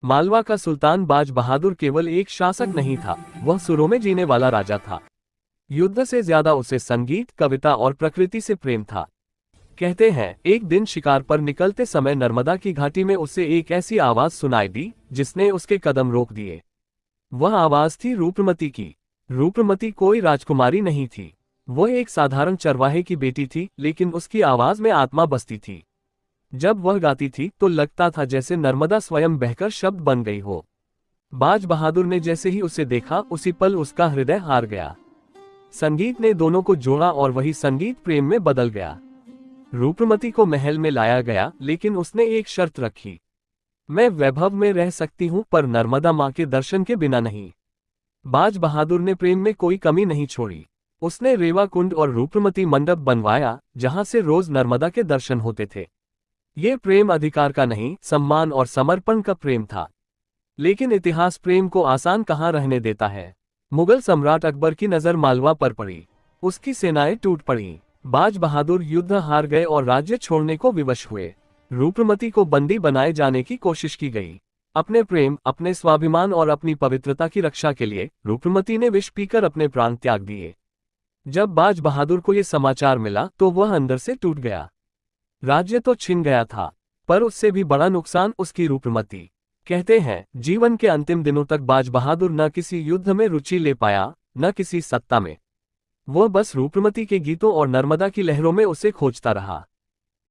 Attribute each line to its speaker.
Speaker 1: मालवा का सुल्तान बाज बहादुर केवल एक शासक नहीं था, वह सुरों में जीने वाला राजा था। युद्ध से ज्यादा उसे संगीत, कविता और प्रकृति से प्रेम था। कहते हैं, एक दिन शिकार पर निकलते समय नर्मदा की घाटी में उसे एक ऐसी आवाज सुनाई दी जिसने उसके कदम रोक दिए। वह आवाज थी रूपमती की। रूपमती कोई राजकुमारी नहीं थी, वह एक साधारण चरवाहे की बेटी थी, लेकिन उसकी आवाज में आत्मा बसती थी। जब वह गाती थी तो लगता था जैसे नर्मदा स्वयं बहकर शब्द बन गई हो। बाज बहादुर ने जैसे ही उसे देखा, उसी पल उसका हृदय हार गया। संगीत ने दोनों को जोड़ा और वही संगीत प्रेम में बदल गया। रूपमती को महल में लाया गया, लेकिन उसने एक शर्त रखी, मैं वैभव में रह सकती हूँ पर नर्मदा माँ के दर्शन के बिना नहीं। बाज बहादुर ने प्रेम में कोई कमी नहीं छोड़ी। उसने रेवा कुंड और रूपमती मंडप बनवाया, जहां से रोज नर्मदा के दर्शन होते थे। ये प्रेम अधिकार का नहीं, सम्मान और समर्पण का प्रेम था। लेकिन इतिहास प्रेम को आसान कहाँ रहने देता है। मुगल सम्राट अकबर की नजर मालवा पर पड़ी, उसकी सेनाएं टूट पड़ी। बाज बहादुर युद्ध हार गए और राज्य छोड़ने को विवश हुए। रूपमती को बंदी बनाए जाने की कोशिश की गई। अपने प्रेम, अपने स्वाभिमान और अपनी पवित्रता की रक्षा के लिए रूपमती ने विष पीकर अपने प्राण त्याग दिए। जब बाज बहादुर को यह समाचार मिला तो वह अंदर से टूट गया। राज्य तो छिन गया था, पर उससे भी बड़ा नुकसान उसकी रूपमती। कहते हैं, जीवन के अंतिम दिनों तक बाज बहादुर न किसी युद्ध में रुचि ले पाया, न किसी सत्ता में। वह बस रूपमती के गीतों और नर्मदा की लहरों में उसे खोजता रहा।